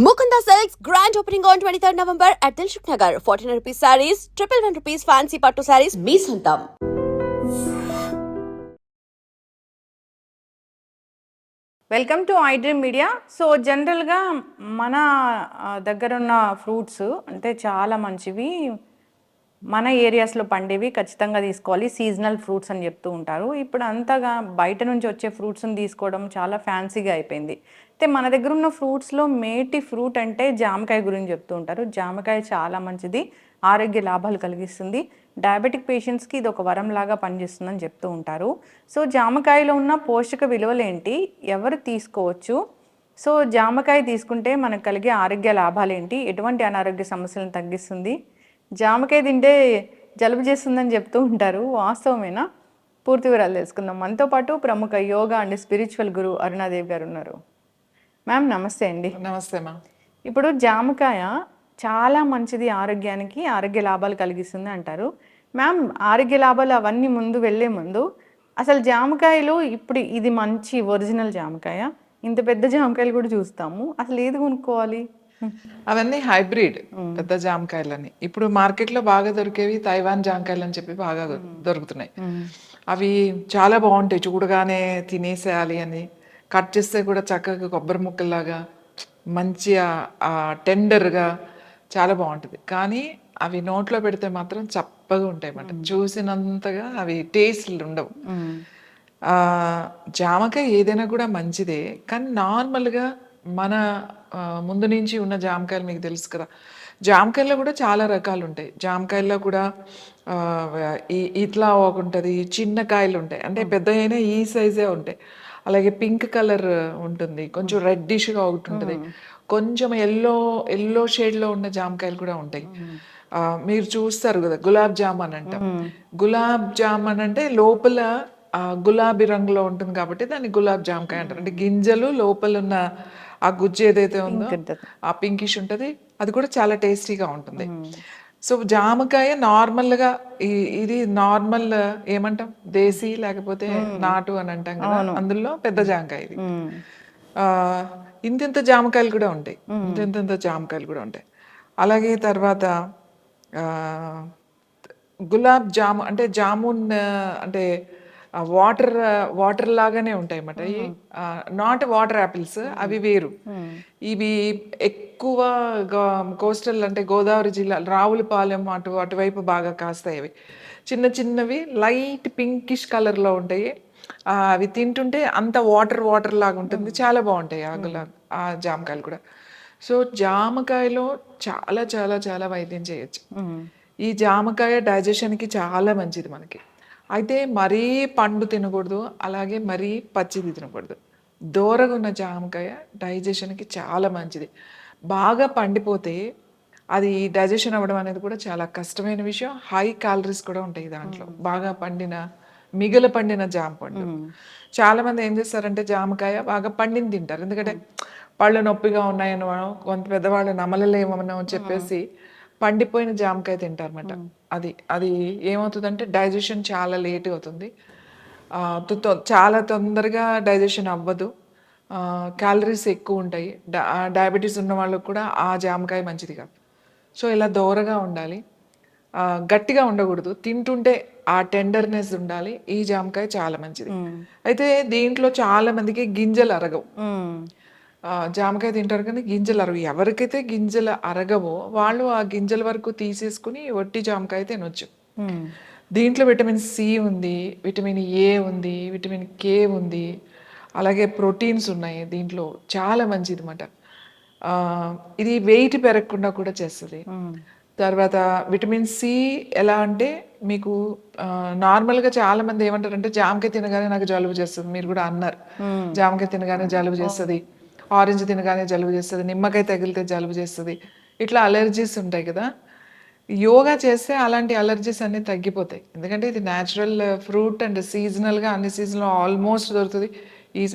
Mukunda Silks grand opening on 23rd November at Dilshuk Nagar. 1400 rupees sarees, 111 rupees fancy patto sarees, మీ సొంతం. Welcome to I dream media. So జనరల్గా మన దగ్గర ఉన్న fruits అంటే చాలా మంచివి, మన ఏరియాస్లో పండేవి ఖచ్చితంగా తీసుకోవాలి, సీజనల్ ఫ్రూట్స్ అని చెప్తూ ఉంటారు. ఇప్పుడు అంతగా బయట నుంచి వచ్చే ఫ్రూట్స్ని తీసుకోవడం చాలా ఫ్యాన్సీగా అయిపోయింది. అయితే మన దగ్గర ఉన్న ఫ్రూట్స్లో మేటి ఫ్రూట్ అంటే జామకాయ గురించి చెప్తూ ఉంటారు. జామకాయ చాలా మంచిది, ఆరోగ్య లాభాలు కలిగిస్తుంది. డయాబెటిక్ పేషెంట్స్కి ఇది ఒక వరంలాగా పనిచేస్తుందని చెప్తూ ఉంటారు. సో జామకాయలో ఉన్న పోషక విలువలు ఏంటి, ఎవరు తీసుకోవచ్చు, సో జామకాయ తీసుకుంటే మనకు కలిగే ఆరోగ్య లాభాలు ఏంటి, ఎటువంటి అనారోగ్య సమస్యలను తగ్గిస్తుంది, జామకాయ తింటే జలుబు చేస్తుందని చెప్తూ ఉంటారు, వాస్తవమేనా? పూర్తి వివరాలు తెలుసుకుందాం. మనతో పాటు ప్రముఖ యోగా అండ్ స్పిరిచువల్ గురు అరుణాదేవి గారు ఉన్నారు. మ్యామ్ నమస్తే అండి. నమస్తే మా. ఇప్పుడు జామకాయ చాలా మంచిది, ఆరోగ్యానికి ఆరోగ్య లాభాలు కలిగిస్తుంది అంటారు. మ్యామ్ ఆరోగ్య లాభాలు అవన్నీ ముందు వెళ్ళే ముందు అసలు జామకాయలు ఇప్పుడు ఇది మంచి ఒరిజినల్ జామకాయ, ఇంత పెద్ద జామకాయలు కూడా చూస్తాము, అసలు ఏది కొనుక్కోవాలి? అవన్నీ హైబ్రిడ్ పెద్ద జామకాయలని. ఇప్పుడు మార్కెట్లో బాగా దొరికేవి తైవాన్ జామకాయలు అని చెప్పి బాగా దొరుకుతున్నాయి. అవి చాలా బాగుంటాయి, చూడగానే తినేసేయాలి అని. కట్ చేస్తే కూడా చక్కగా కొబ్బరి ముక్కల్లాగా మంచిగా టెండర్గా చాలా బాగుంటుంది. కానీ అవి నోట్లో పెడితే మాత్రం చప్పగా ఉంటాయి అన్నమాట, చూసినంతగా అవి టేస్ట్లు ఉండవు. జామకాయ ఏదైనా కూడా మంచిదే, కానీ నార్మల్గా మన ముందు నుంచి ఉన్న జామకాయలు మీకు తెలుసు కదా, జామకాయల్లో కూడా చాలా రకాలు ఉంటాయి. జామకాయల్లో కూడా ఇట్లా ఒక ఉంటుంది, చిన్న కాయలు ఉంటాయి, అంటే పెద్ద అయినా ఈ సైజే ఉంటాయి. అలాగే పింక్ కలర్ ఉంటుంది, కొంచెం రెడ్డిష్గా ఒకటి ఉంటుంది, కొంచెం ఎల్లో షేడ్లో ఉన్న జామకాయలు కూడా ఉంటాయి. మీరు చూస్తారు కదా గులాబ్ జామున్ అంటాం. గులాబ్ జామున్ అంటే లోపల గులాబీ రంగులో ఉంటుంది కాబట్టి దాన్ని గులాబ్ జామకాయ అంటారు. అంటే గింజలు లోపల ఉన్న ఆ గుజ్జు ఏదైతే ఉందో ఆ పింకిష్ ఉంటుంది, అది కూడా చాలా టేస్టీగా ఉంటుంది. సో జామకాయ నార్మల్గా ఇది నార్మల్ ఏమంటాం, దేశీ లేకపోతే నాటు అని అంటాం కదా, అందులో పెద్ద జామకాయ ఇది. ఇంతింత జామకాయలు కూడా ఉంటాయి, ఇంతింత జామకాయలు కూడా ఉంటాయి. అలాగే తర్వాత గులాబ్ జాము అంటే జామున్ అంటే వాటర్ లాగానే ఉంటాయి అన్నమాట. నాట్ వాటర్ యాపిల్స్, అవి వేరు. ఇవి ఎక్కువ కోస్టల్ అంటే గోదావరి జిల్లా రావులపాలెం అటువైపు బాగా కాస్తాయి. అవి చిన్న చిన్నవి లైట్ పింకిష్ కలర్లో ఉంటాయి. అవి తింటుంటే అంత వాటర్ లాగా ఉంటుంది, చాలా బాగుంటాయి ఆ జామకాయలు కూడా. సో జామకాయలో చాలా చాలా చాలా వైద్యం చేయొచ్చు. ఈ జామకాయ డైజెషన్కి చాలా మంచిది మనకి. అయితే మరీ పండు తినకూడదు, అలాగే మరీ పచ్చిది తినకూడదు. దూరగా ఉన్న జామకాయ డైజెషన్కి చాలా మంచిది. బాగా పండిపోతే అది డైజెషన్ అవ్వడం అనేది కూడా చాలా కష్టమైన విషయం. హై క్యాలరీస్ కూడా ఉంటాయి దాంట్లో. బాగా పండిన జామ పండు. చాలామంది ఏం చేస్తారంటే జామకాయ బాగా పండిని తింటారు, ఎందుకంటే పళ్ళు నొప్పిగా ఉన్నాయని కొంత పెద్దవాళ్ళు నమలలేమో చెప్పేసి పండిపోయిన జామకాయ తింటారన్నమాట. అది ఏమవుతుందంటే డైజెషన్ చాలా లేట్ అవుతుంది, చాలా తొందరగా డైజెషన్ అవ్వదు, క్యాలరీస్ ఎక్కువ ఉంటాయి. డయాబెటీస్ ఉన్న వాళ్ళకు కూడా ఆ జామకాయ మంచిది కాదు. సో ఇలా దోరగా ఉండాలి, గట్టిగా ఉండకూడదు, తింటుంటే ఆ టెండర్నెస్ ఉండాలి. ఈ జామకాయ చాలా మంచిది. అయితే దీంట్లో చాలా మందికి గింజలు అరగవు. జామకాయ తింటారు కానీ గింజలు అరగవు. ఎవరికైతే గింజలు అరగవో వాళ్ళు ఆ గింజల వరకు తీసేసుకుని వట్టి జామకాయ తినొచ్చు. దీంట్లో విటమిన్ సి ఉంది, విటమిన్ ఏ ఉంది, విటమిన్ కే ఉంది, అలాగే ప్రోటీన్స్ ఉన్నాయి దీంట్లో, చాలా మంచిది అన్నమాట. ఇది వెయిట్ పెరగకుండా కూడా చేస్తుంది. తర్వాత విటమిన్ సి ఎలా అంటే మీకు నార్మల్గా చాలా మంది ఏమంటారంటే జామకాయ తినగానే నాకు జలుబు చేస్తుంది, మీరు కూడా అన్నారు జామకాయ తినగానే జలుబు చేస్తుంది, ఆరెంజ్ తినగానే జలుబు చేస్తుంది, నిమ్మకాయ తగిలితే జలుబు చేస్తుంది, ఇట్లా అలర్జీస్ ఉంటాయి కదా. యోగా చేస్తే అలాంటి అలర్జీస్ అన్నీ తగ్గిపోతాయి, ఎందుకంటే ఇది న్యాచురల్ ఫ్రూట్ అండ్ సీజనల్గా అన్ని సీజన్లో ఆల్మోస్ట్ దొరుకుతుంది.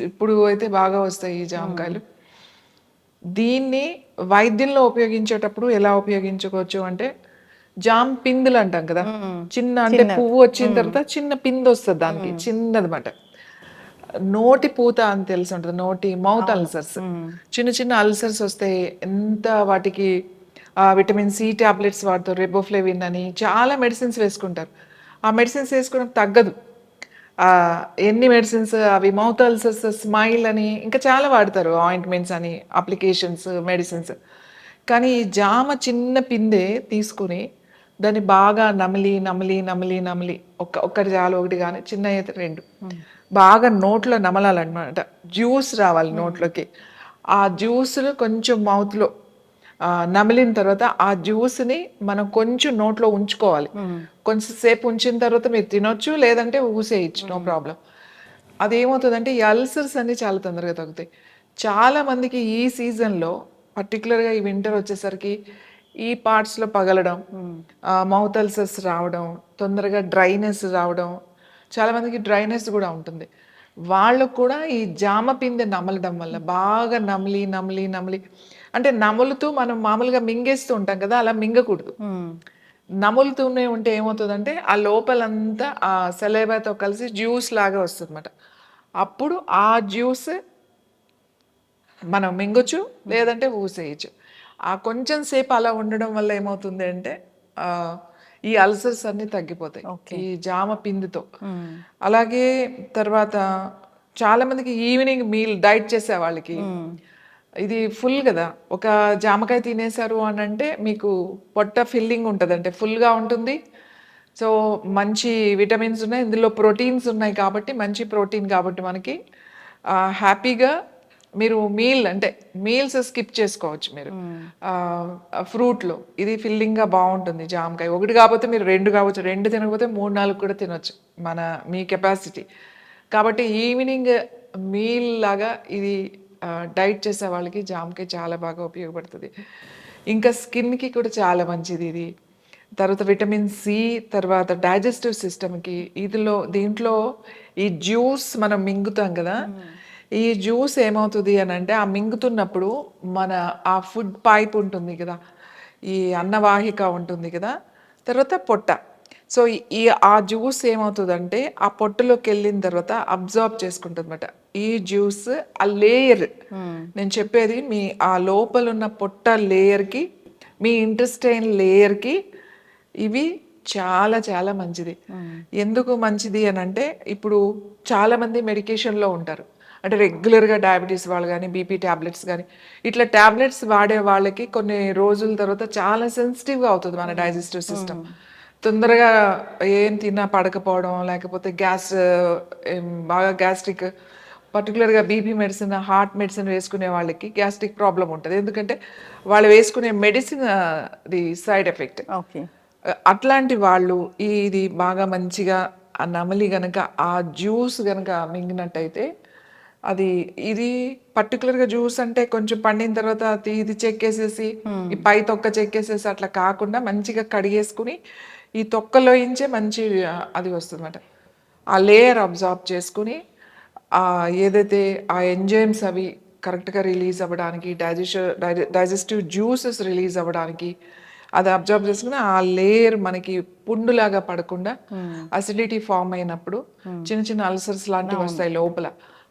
ఇప్పుడు అయితే బాగా వస్తాయి ఈ జామకాయలు. దీన్ని వైద్యంలో ఉపయోగించేటప్పుడు ఎలా ఉపయోగించుకోవచ్చు అంటే, జామ్ పిందులు అంటాం కదా, చిన్న అంటే పువ్వు వచ్చిన తర్వాత చిన్న పిందు వస్తుంది దానికి, చిన్నదన్నమాట. నోటి పూత అని తెలిసి ఉంటుంది, మౌత్ అల్సర్స్, చిన్న చిన్న అల్సర్స్ వస్తే ఎంత వాటికి విటమిన్ సి టాబ్లెట్స్ వాడతారు, రెబోఫ్లెవిన్ అని చాలా మెడిసిన్స్ వేసుకుంటారు. ఆ మెడిసిన్స్ వేసుకోవడం తగ్గదు. ఎన్ని మెడిసిన్స్ అవి మౌత్ అల్సర్స్, స్మైల్ అని ఇంకా చాలా వాడతారు, ఆయింట్మెంట్స్ అని, అప్లికేషన్స్, మెడిసిన్స్. కానీ ఈ జామ చిన్న పిందె తీసుకుని దాన్ని బాగా నమిలి నమిలి నమిలి నమిలి ఒక్కటి చాలు, ఒకటి కానీ చిన్న అయితే రెండు, బాగా నోట్లో నమలాలన్నమాట. జ్యూస్ రావాలి నోట్లోకి. ఆ జ్యూస్ను కొంచెం మౌత్లో నమిలిన తర్వాత ఆ జ్యూస్ని మనం కొంచెం నోట్లో ఉంచుకోవాలి. కొంచెం సేపు ఉంచిన తర్వాత మీరు తినొచ్చు, లేదంటే ఊసేయచ్చు, నో ప్రాబ్లం. అదేమవుతుందంటే ఈ అల్సర్స్ అన్ని చాలా తొందరగా తగ్గుతాయి. చాలా మందికి ఈ సీజన్లో పర్టికులర్గా ఈ వింటర్ వచ్చేసరికి ఈ పార్ట్స్లో పగలడం, మౌత్ అల్సర్స్ రావడం, తొందరగా డ్రైనెస్ రావడం, చాలామందికి డ్రైనెస్ కూడా ఉంటుంది. వాళ్ళు కూడా ఈ జామ పిందె నమలడం వల్ల బాగా నమిలి నమిలి నమిలి, అంటే నములుతూ మనం మామూలుగా మింగేస్తూ ఉంటాం కదా, అలా మింగకూడదు. నములుతూనే ఉంటే ఏమవుతుందంటే ఆ లోపలంతా ఆ సెలైవాతో కలిసి జ్యూస్ లాగా వస్తుంది అన్నమాట. అప్పుడు ఆ జ్యూస్ మనం మింగొచ్చు, లేదంటే ఊసేయచ్చు. ఆ కొంచెం సేపు అలా ఉండడం వల్ల ఏమవుతుంది అంటే ఈ అల్సర్స్ అన్ని తగ్గిపోతాయి ఈ జామ పిండితో. అలాగే తర్వాత చాలా మందికి ఈవినింగ్ మీల్ డైట్ చేసే వాళ్ళకి ఇది ఫుల్ కదా, ఒక జామకాయ తినేశారు అని అంటే మీకు పొట్ట ఫిల్లింగ్ ఉంటుంది, అంటే ఫుల్గా ఉంటుంది. సో మంచి విటమిన్స్ ఉన్నాయి, ఇందులో ప్రోటీన్స్ ఉన్నాయి కాబట్టి మంచి ప్రోటీన్ కాబట్టి మనకి హ్యాపీగా మీరు మీల్స్ స్కిప్ చేసుకోవచ్చు మీరు ఫ్రూట్లో. ఇది ఫిల్లింగ్గా బాగుంటుంది జామకాయ. ఒకటి కాకపోతే మీరు రెండు కావచ్చు, రెండు తినకపోతే 3-4 కూడా తినొచ్చు మీ కెపాసిటీ. కాబట్టి ఈవినింగ్ మీల్ లాగా ఇది డైట్ చేసే వాళ్ళకి జామకాయ చాలా బాగా ఉపయోగపడుతుంది. ఇంకా స్కిన్కి కూడా చాలా మంచిది ఇది. తర్వాత విటమిన్ సి, తర్వాత డైజెస్టివ్ సిస్టమ్కి. దీంట్లో ఈ జ్యూస్ మనం మింగుతాం కదా, ఈ జ్యూస్ ఏమవుతుంది అని అంటే ఆ మింగుతున్నప్పుడు మన ఆ ఫుడ్ పైప్ ఉంటుంది కదా, ఈ అన్నవాహిక ఉంటుంది కదా, తర్వాత పొట్ట. సో ఆ జ్యూస్ ఏమవుతుందంటే ఆ పొట్టలోకి వెళ్ళిన తర్వాత అబ్జార్బ్ చేసుకుంటుంది అనమాట. ఈ జ్యూస్ ఆ లేయర్, నేను చెప్పేది మీ ఆ లోపల ఉన్న పొట్ట లేయర్కి, మీ ఇంటెస్టైన్ లేయర్కి ఇవి చాలా చాలా మంచిది. ఎందుకు మంచిది అని అంటే ఇప్పుడు చాలామంది మెడికేషన్లో ఉంటారు, అంటే రెగ్యులర్గా డయాబెటీస్ వాళ్ళు కానీ, బీపీ ట్యాబ్లెట్స్ కానీ, ఇట్లా ట్యాబ్లెట్స్ వాడే వాళ్ళకి కొన్ని రోజుల తర్వాత చాలా సెన్సిటివ్గా అవుతుంది మన డైజెస్టివ్ సిస్టమ్. తొందరగా ఏం తిన్నా పడకపోవడం, లేకపోతే బాగా గ్యాస్ట్రిక్, పర్టికులర్గా బీపీ మెడిసిన్, హార్ట్ మెడిసిన్ వేసుకునే వాళ్ళకి గ్యాస్ట్రిక్ ప్రాబ్లం ఉంటుంది. ఎందుకంటే వాళ్ళు వేసుకునే medicine the side effect. Okay, అట్లాంటి వాళ్ళు ఇది బాగా మంచిగా ఆ నమలి గనక ఆ జ్యూస్ గనక మింగినట్టయితే ఇది పర్టికులర్గా జ్యూస్ అంటే కొంచెం పండిన తర్వాత ఇది చెక్కేసేసి ఈ పై తొక్క చెక్కేసేసి అట్లా కాకుండా మంచిగా కడిగేసుకుని ఈ తొక్కలోంచే మంచి అది వస్తుంది అన్నమాట. ఆ లేయర్ అబ్జార్బ్ చేసుకుని ఏదైతే ఆ ఎంజైమ్స్ అవి కరెక్ట్గా రిలీజ్ అవ్వడానికి, డైజెస్టివ్ జ్యూసెస్ రిలీజ్ అవ్వడానికి అది అబ్జర్వ్ చేసుకుని ఆ లేయర్ మనకి పుండులాగా పడకుండా అసిడిటీ ఫామ్ అయినప్పుడు చిన్న చిన్న అల్సర్స్ లాంటివి వస్తాయి లోపల.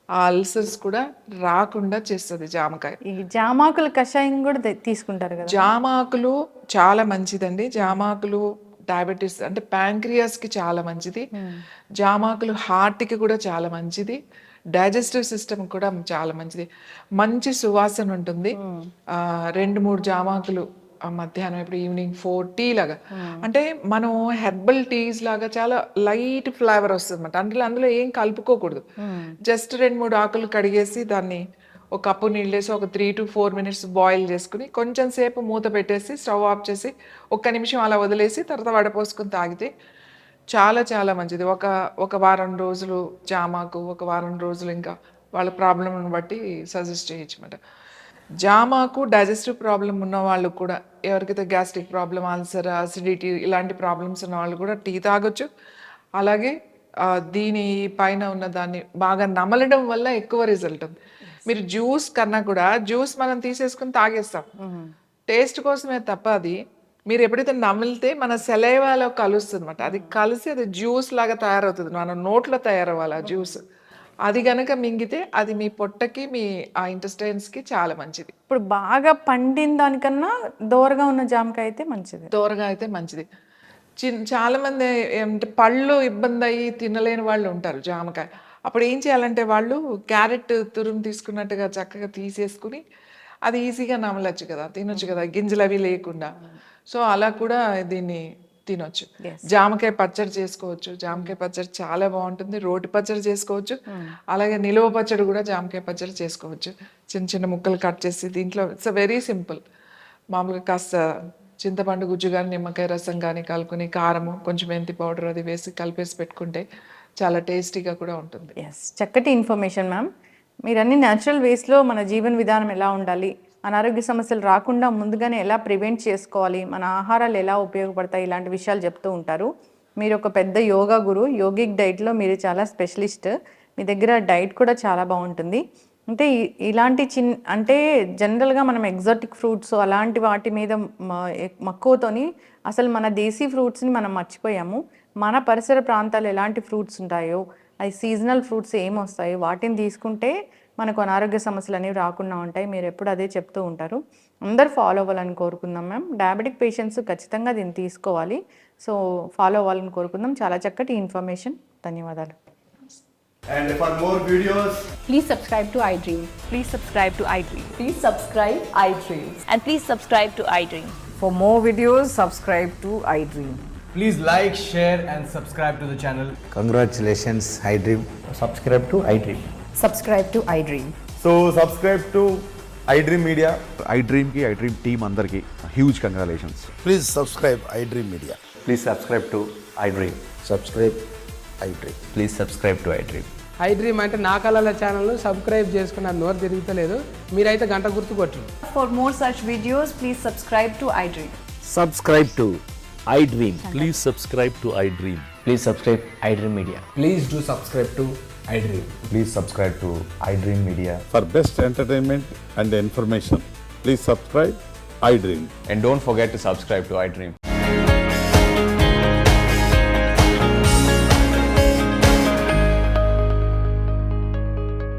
ఆ అల్సర్స్ కూడా రాకుండా చేస్తుంది జామకాయ. ఈ జామాకుల కషాయం కూడా తీసుకుంటారు కదా? జామాకులు చాలా మంచిదండి. జామాకులు డయాబెటీస్ అంటే ప్యాంక్రియాస్కి చాలా మంచిది. జామాకులు హార్ట్కి కూడా చాలా మంచిది. డైజెస్టివ్ సిస్టమ్ కూడా చాలా మంచిది. మంచి సువాసన ఉంటుంది. 2-3 జామాకులు మధ్యాహ్నం ఇప్పుడు ఈవినింగ్ 4 టీ లాగా, అంటే మనం హెర్బల్ టీస్ లాగా చాలా లైట్ ఫ్లేవర్ వస్తుంది అన్నమాట. అంటే అందులో ఏం కలుపుకోకూడదు, జస్ట్ 2-3 ఆకులు కడిగేసి దాన్ని ఒక కప్పు నీళ్ళు వేసి ఒక 3 to 4 minutes బాయిల్ చేసుకుని కొంచెం సేపు మూత పెట్టేసి స్టవ్ ఆఫ్ చేసి 1 నిమిషం అలా వదిలేసి తర్వాత వడపోసుకుని తాగితే చాలా చాలా మంచిది. ఒక వారం రోజులు జామాకు, ఒక వారం రోజులు ఇంకా వాళ్ళ ప్రాబ్లంను బట్టి సజెస్ట్ చేయొచ్చు అన్నమాట. జామాకు డైజెస్టివ్ ప్రాబ్లం ఉన్న వాళ్ళు కూడా, ఎవరికైతే గ్యాస్ట్రిక్ ప్రాబ్లం, అల్సర్, అసిడిటీ ఇలాంటి ప్రాబ్లమ్స్ ఉన్న వాళ్ళు కూడా టీ తాగొచ్చు. అలాగే దీని పైన ఉన్న దాన్ని బాగా నమలడం వల్ల ఎక్కువ రిజల్ట్ ఉంది. మీరు జ్యూస్ కన్నా కూడా జ్యూస్ మనం తీసేసుకుని తాగేస్తాం టేస్ట్ కోసమే తప్ప, అది మీరు ఎప్పుడైతే నమిలితే మన సెలైవాలో కలుస్తుంది అనమాట. అది కలిసి అది జ్యూస్ లాగా తయారవుతుంది, మన నోట్లో తయారవ్వాలి ఆ జ్యూస్. అది గనక మింగితే అది మీ పొట్టకి మీ ఆ ఇంటెస్టైన్స్కి చాలా మంచిది. ఇప్పుడు బాగా పండిన దానికన్నా దోరగా ఉన్న జామకాయ అయితే మంచిది. దూరగా అయితే మంచిది. చాలామంది ఏమంటే పళ్ళు ఇబ్బంది అయ్యి తినలేని వాళ్ళు ఉంటారు జామకాయ. అప్పుడు ఏం చేయాలంటే వాళ్ళు క్యారెట్ తురుము తీసుకున్నట్టుగా చక్కగా తీసేసుకుని అది ఈజీగా నమలొచ్చు కదా, తినొచ్చు కదా, గింజలు అవి లేకుండా. సో అలా కూడా దీన్ని తినొచ్చు. జామకాయ పచ్చడి చేసుకోవచ్చు. జామకాయ పచ్చడి చాలా బాగుంటుంది. రోటి పచ్చడి చేసుకోవచ్చు. అలాగే నిలువ పచ్చడి కూడా జామకాయ పచ్చడి చేసుకోవచ్చు. చిన్న చిన్న ముక్కలు కట్ చేసి దీంట్లో ఇట్స్ వెరీ సింపుల్. మామూలుగా కాస్త చింతపండు గుజ్జు కానీ నిమ్మకాయ రసం కానీ కలుపుకొని కారము కొంచెం మెంతి పౌడర్ అది వేసి కలిపేసి పెట్టుకుంటే చాలా టేస్టీగా కూడా ఉంటుంది. ఎస్, చక్కటి ఇన్ఫర్మేషన్ మ్యామ్. మీరు అన్ని న్యాచురల్ వేస్లో మన జీవన విధానం ఎలా ఉండాలి, అనారోగ్య సమస్యలు రాకుండా ముందుగానే ఎలా ప్రివెంట్ చేసుకోవాలి, మన ఆహారాలు ఎలా ఉపయోగపడతాయి, ఇలాంటి విషయాలు చెప్తూ ఉంటారు. మీరు ఒక పెద్ద యోగా గురు, యోగిక్ డైట్లో మీరు చాలా స్పెషలిస్ట్. మీ దగ్గర డైట్ కూడా చాలా బాగుంటుంది. అంటే ఇలాంటి అంటే జనరల్గా మనం ఎగ్జాటిక్ ఫ్రూట్స్ అలాంటి వాటి మీద మక్కువతోని అసలు మన దేశీ ఫ్రూట్స్ని మనం మర్చిపోయాము. మన పరిసర ప్రాంతాలు ఎలాంటి ఫ్రూట్స్ ఉంటాయో, అది సీజనల్ ఫ్రూట్స్ ఏమొస్తాయో వాటిని తీసుకుంటే మనకు అనారోగ్య సమస్యలు అనేవి రాకుండా ఉంటాయి. మీరు ఎప్పుడు అదే చెప్తూ ఉంటారు. అందరు ఫాలో అవ్వాలని కోరుకుందాం మ్యామ్. డయాబెటిక్ పేషెంట్స్ ఖచ్చితంగా దీన్ని తీసుకోవాలి. సో ఫాలో అవ్వాలని కోరుకుందాం. చాలా చక్కటి ఇన్ఫర్మేషన్. ధన్యవాదాలు. And for more videos, Please subscribe to iDream. Please subscribe to iDream. Please subscribe iDream. And please subscribe to iDream. For more videos, subscribe to iDream. please like, share, and subscribe to the channel. Congratulations, iDream. Subscribe to iDream. Subscribe to iDream. So subscribe to iDream Media. iDream team అందరికి huge congratulations. Please subscribe iDream Media. Please subscribe to iDream. Subscribe iDream. Please subscribe to iDream. iDream అంటే నా కళల ఛానల్ను subscribe చేసుకున్న నోరు తిరుగుతలేదు. మీరైతే గంట గుర్తు కొట్టండి. For more such videos, please subscribe to iDream. Subscribe to iDream. Please subscribe to iDream. Please subscribe iDream Media. Please do subscribe to iDream. Please subscribe to iDream Media. For best entertainment and information, please subscribe iDream. And don't forget to subscribe to iDream.